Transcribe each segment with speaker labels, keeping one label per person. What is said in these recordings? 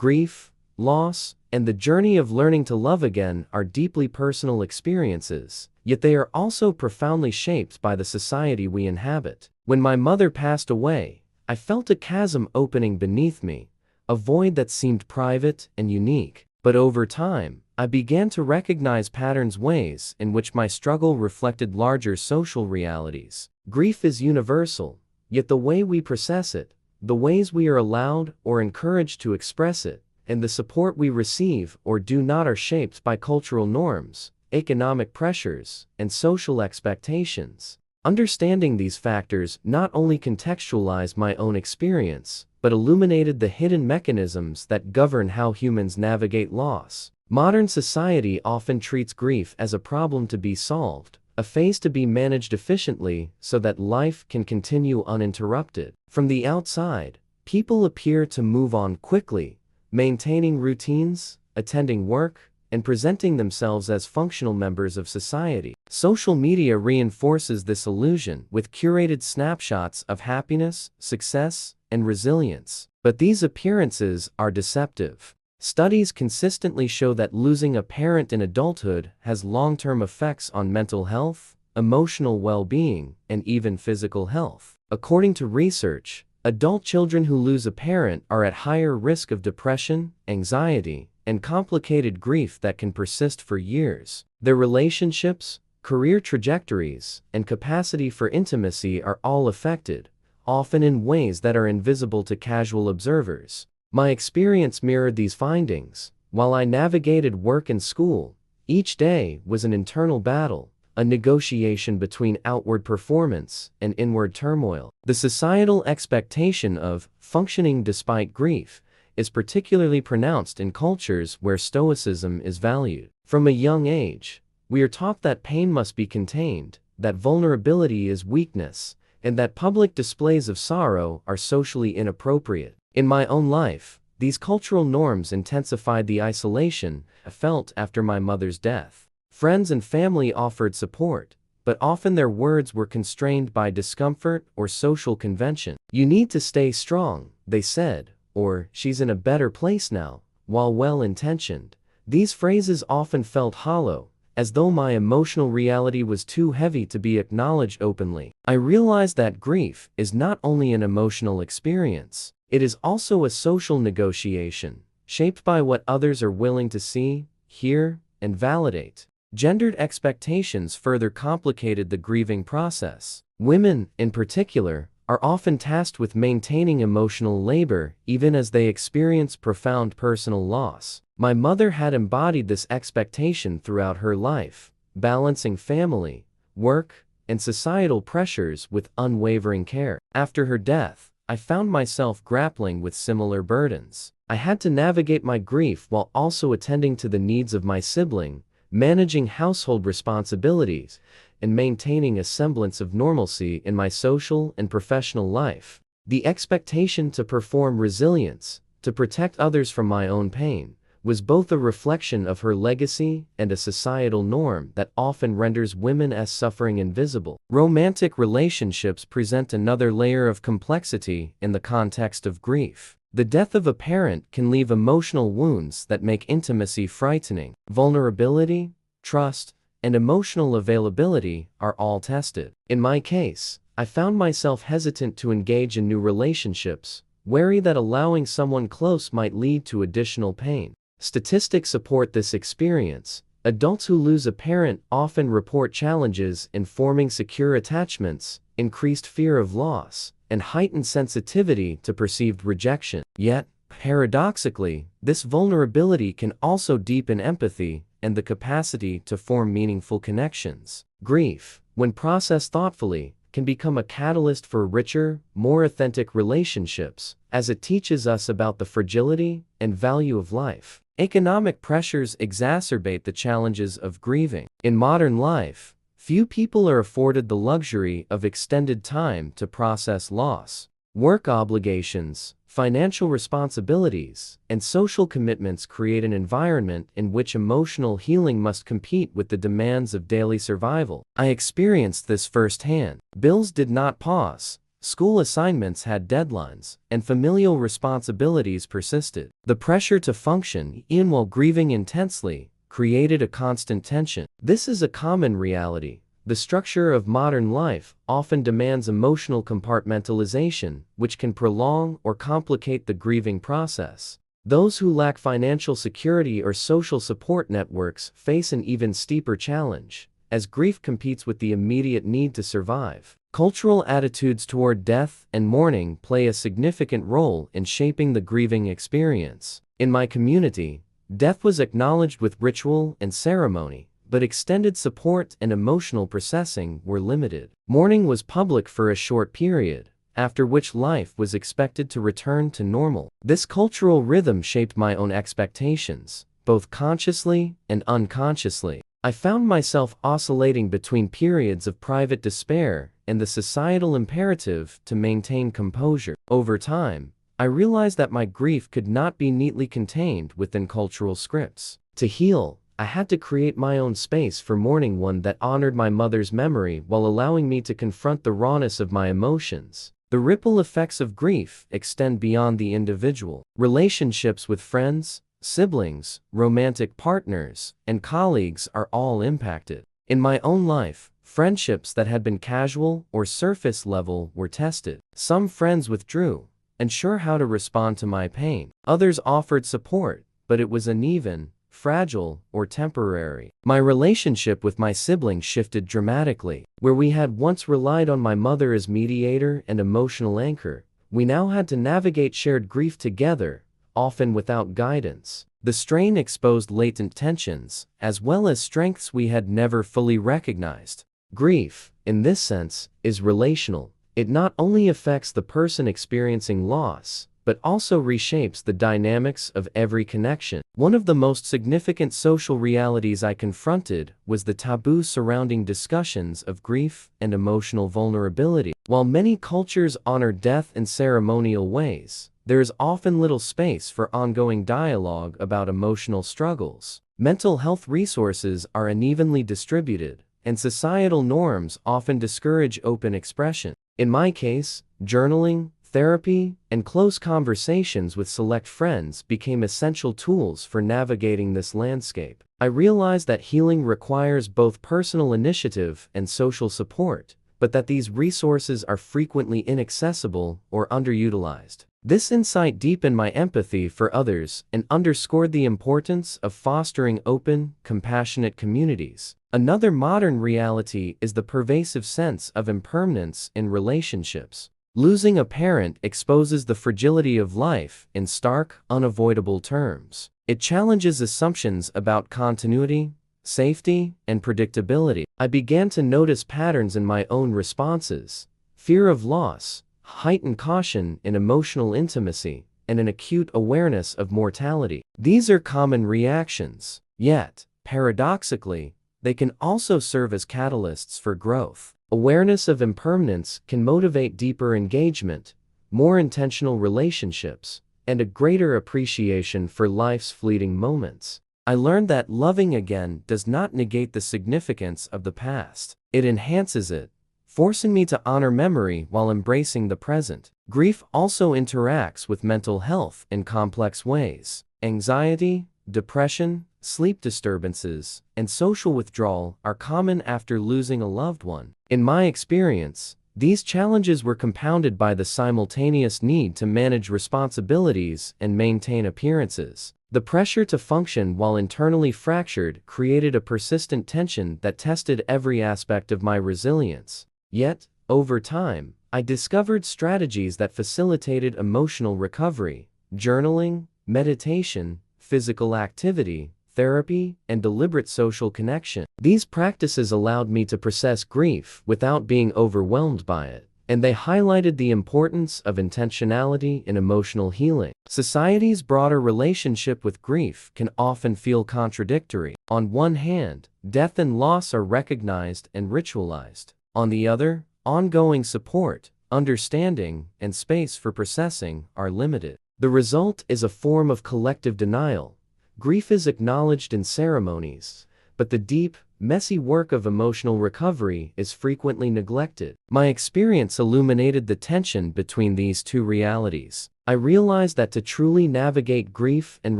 Speaker 1: Grief, loss, and the journey of learning to love again are deeply personal experiences, yet they are also profoundly shaped by the society we inhabit. When my mother passed away, I felt a chasm opening beneath me, a void that seemed private and unique. But over time, I began to recognize patterns, ways in which my struggle reflected larger social realities. Grief is universal, yet the way we process it, the ways we are allowed or encouraged to express it, and the support we receive or do not are shaped by cultural norms, economic pressures, and social expectations. Understanding these factors not only contextualized my own experience, but illuminated the hidden mechanisms that govern how humans navigate loss. Modern society often treats grief as a problem to be solved, a phase to be managed efficiently so that life can continue uninterrupted. From the outside, people appear to move on quickly, maintaining routines, attending work, and presenting themselves as functional members of society. Social media reinforces this illusion with curated snapshots of happiness, success, and resilience. But these appearances are deceptive. Studies consistently show that losing a parent in adulthood has long-term effects on mental health, emotional well-being, and even physical health. According to research, adult children who lose a parent are at higher risk of depression, anxiety, and complicated grief that can persist for years. Their relationships, career trajectories, and capacity for intimacy are all affected, often in ways that are invisible to casual observers. My experience mirrored these findings. While I navigated work and school, each day was an internal battle, a negotiation between outward performance and inward turmoil. The societal expectation of functioning despite grief is particularly pronounced in cultures where stoicism is valued. From a young age, we are taught that pain must be contained, that vulnerability is weakness, and that public displays of sorrow are socially inappropriate. In my own life, these cultural norms intensified the isolation I felt after my mother's death. Friends and family offered support, but often their words were constrained by discomfort or social convention. "You need to stay strong," they said, or "she's in a better place now." While well-intentioned, these phrases often felt hollow, as though my emotional reality was too heavy to be acknowledged openly. I realized that grief is not only an emotional experience, it is also a social negotiation, shaped by what others are willing to see, hear, and validate. Gendered expectations further complicated the grieving process. Women, in particular, are often tasked with maintaining emotional labor even as they experience profound personal loss. My mother had embodied this expectation throughout her life, balancing family, work, and societal pressures with unwavering care. After her death, I found myself grappling with similar burdens. I had to navigate my grief while also attending to the needs of my sibling, managing household responsibilities, and maintaining a semblance of normalcy in my social and professional life. The expectation to perform resilience, to protect others from my own pain, was both a reflection of her legacy and a societal norm that often renders women as suffering invisible. Romantic relationships present another layer of complexity in the context of grief. The death of a parent can leave emotional wounds that make intimacy frightening. Vulnerability, trust, and emotional availability are all tested. In my case, I found myself hesitant to engage in new relationships, wary that allowing someone close might lead to additional pain. Statistics support this experience. Adults who lose a parent often report challenges in forming secure attachments, increased fear of loss, and heightened sensitivity to perceived rejection. Yet, paradoxically, this vulnerability can also deepen empathy and the capacity to form meaningful connections. Grief, when processed thoughtfully, can become a catalyst for richer, more authentic relationships, as it teaches us about the fragility and value of life. Economic pressures exacerbate the challenges of grieving. In modern life, few people are afforded the luxury of extended time to process loss. Work obligations, financial responsibilities, and social commitments create an environment in which emotional healing must compete with the demands of daily survival. I experienced this firsthand. Bills did not pause, School assignments had deadlines, and familial responsibilities persisted. The pressure to function, even while grieving intensely, created a constant tension. This is a common reality. The structure of modern life often demands emotional compartmentalization, which can prolong or complicate the grieving process. Those who lack financial security or social support networks face an even steeper challenge, as grief competes with the immediate need to survive. Cultural attitudes toward death and mourning play a significant role in shaping the grieving experience. In my community, death was acknowledged with ritual and ceremony, but extended support and emotional processing were limited. Mourning was public for a short period, after which life was expected to return to normal. This cultural rhythm shaped my own expectations, both consciously and unconsciously. I found myself oscillating between periods of private despair and the societal imperative to maintain composure. Over time, I realized that my grief could not be neatly contained within cultural scripts. To heal, I had to create my own space for mourning, one that honored my mother's memory while allowing me to confront the rawness of my emotions. The ripple effects of grief extend beyond the individual. Relationships with friends, siblings, romantic partners, and colleagues are all impacted. In my own life, friendships that had been casual or surface level were tested. Some friends withdrew, unsure how to respond to my pain. Others offered support, but it was uneven, fragile, or temporary. My relationship with my siblings shifted dramatically. Where we had once relied on my mother as mediator and emotional anchor, we now had to navigate shared grief together, often without guidance. The strain exposed latent tensions, as well as strengths we had never fully recognized. Grief, in this sense, is relational. It not only affects the person experiencing loss, but also reshapes the dynamics of every connection. One of the most significant social realities I confronted was the taboo surrounding discussions of grief and emotional vulnerability. While many cultures honor death in ceremonial ways, there is often little space for ongoing dialogue about emotional struggles. Mental health resources are unevenly distributed, and societal norms often discourage open expression. In my case, journaling, therapy, and close conversations with select friends became essential tools for navigating this landscape. I realized that healing requires both personal initiative and social support, but that these resources are frequently inaccessible or underutilized. This insight deepened my empathy for others and underscored the importance of fostering open, compassionate communities. Another modern reality is the pervasive sense of impermanence in relationships. Losing a parent exposes the fragility of life in stark, unavoidable terms. It challenges assumptions about continuity, safety, and predictability. I began to notice patterns in my own responses: fear of loss, heightened caution in emotional intimacy, and an acute awareness of mortality. These are common reactions, yet, paradoxically, they can also serve as catalysts for growth. Awareness of impermanence can motivate deeper engagement, more intentional relationships, and a greater appreciation for life's fleeting moments. I learned that loving again does not negate the significance of the past. It enhances it, forcing me to honor memory while embracing the present. Grief also interacts with mental health in complex ways. Anxiety, depression, sleep disturbances, and social withdrawal are common after losing a loved one. In my experience, these challenges were compounded by the simultaneous need to manage responsibilities and maintain appearances. The pressure to function while internally fractured created a persistent tension that tested every aspect of my resilience. Yet, over time, I discovered strategies that facilitated emotional recovery: journaling, meditation, physical activity, therapy, and deliberate social connection. These practices allowed me to process grief without being overwhelmed by it, and they highlighted the importance of intentionality in emotional healing. Society's broader relationship with grief can often feel contradictory. On one hand, death and loss are recognized and ritualized. On the other, ongoing support, understanding, and space for processing are limited. The result is a form of collective denial. Grief is acknowledged in ceremonies, but the deep, messy work of emotional recovery is frequently neglected. My experience illuminated the tension between these two realities. I realized that to truly navigate grief and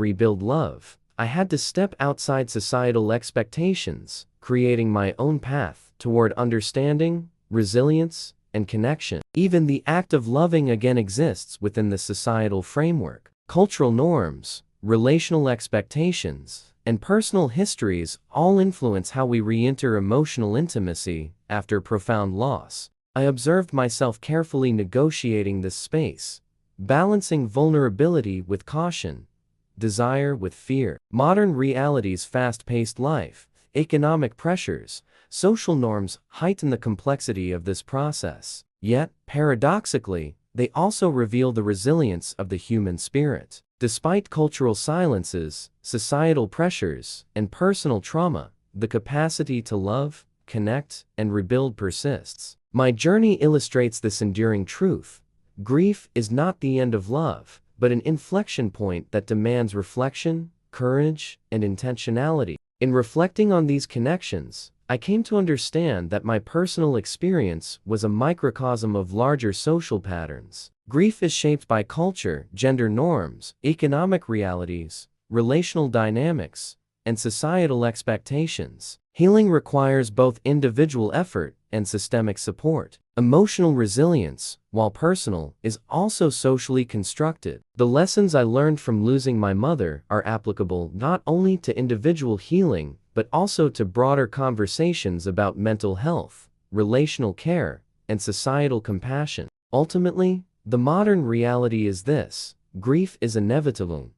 Speaker 1: rebuild love, I had to step outside societal expectations, creating my own path toward understanding, resilience, and connection. Even the act of loving again exists within the societal framework. Cultural norms, relational expectations, and personal histories all influence how we re-enter emotional intimacy after profound loss. I observed myself carefully negotiating this space, balancing vulnerability with caution, desire with fear. Modern reality's fast-paced life, economic pressures, social norms heighten the complexity of this process. Yet, paradoxically, they also reveal the resilience of the human spirit. Despite cultural silences, societal pressures, and personal trauma, the capacity to love, connect, and rebuild persists. My journey illustrates this enduring truth. Grief is not the end of love, but an inflection point that demands reflection, courage, and intentionality. In reflecting on these connections, I came to understand that my personal experience was a microcosm of larger social patterns. Grief is shaped by culture, gender norms, economic realities, relational dynamics, and societal expectations. Healing requires both individual effort and systemic support. Emotional resilience, while personal, is also socially constructed. The lessons I learned from losing my mother are applicable not only to individual healing, but also to broader conversations about mental health, relational care, and societal compassion. Ultimately, the modern reality is this: grief is inevitable.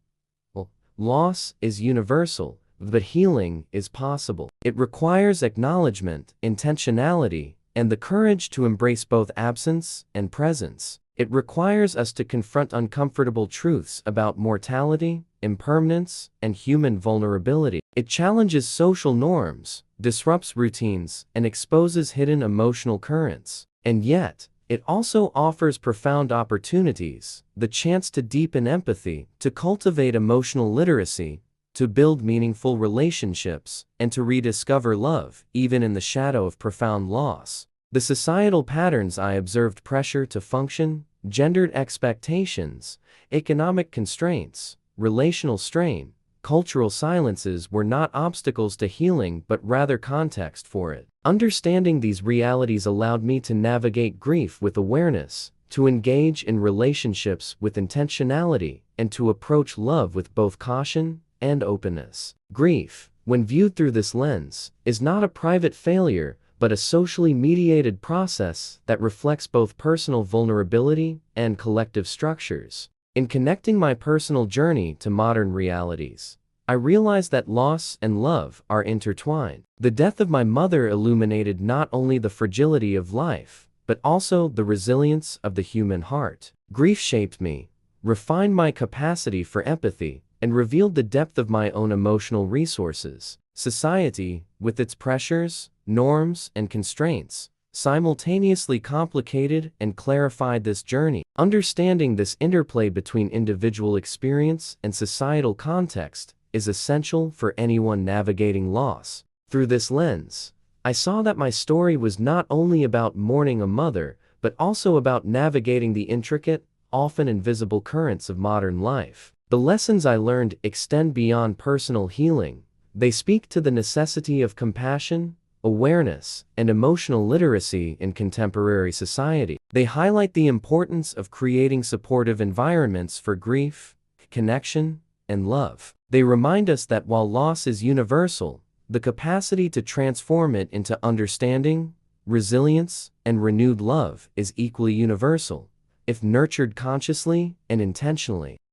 Speaker 1: Loss is universal, but healing is possible. It requires acknowledgement, intentionality, and the courage to embrace both absence and presence. It requires us to confront uncomfortable truths about mortality, impermanence, and human vulnerability. It challenges social norms, disrupts routines, and exposes hidden emotional currents. And yet, it also offers profound opportunities: the chance to deepen empathy, to cultivate emotional literacy, to build meaningful relationships, and to rediscover love, even in the shadow of profound loss. The societal patterns I observed: pressure to function, gendered expectations, economic constraints, relational strain, cultural silences were not obstacles to healing but rather context for it. Understanding these realities allowed me to navigate grief with awareness, to engage in relationships with intentionality, and to approach love with both caution and openness. Grief, when viewed through this lens, is not a private failure, but a socially mediated process that reflects both personal vulnerability and collective structures. In connecting my personal journey to modern realities, I realized that loss and love are intertwined. The death of my mother illuminated not only the fragility of life, but also the resilience of the human heart. Grief shaped me, refined my capacity for empathy, and revealed the depth of my own emotional resources. Society, with its pressures, norms, and constraints, simultaneously complicated and clarified this journey. Understanding this interplay between individual experience and societal context is essential for anyone navigating loss. Through this lens, I saw that my story was not only about mourning a mother, but also about navigating the intricate, often invisible currents of modern life. The lessons I learned extend beyond personal healing. They speak to the necessity of compassion, awareness, and emotional literacy in contemporary society. They highlight the importance of creating supportive environments for grief, connection, and love. They remind us that while loss is universal, the capacity to transform it into understanding, resilience, and renewed love is equally universal, if nurtured consciously and intentionally.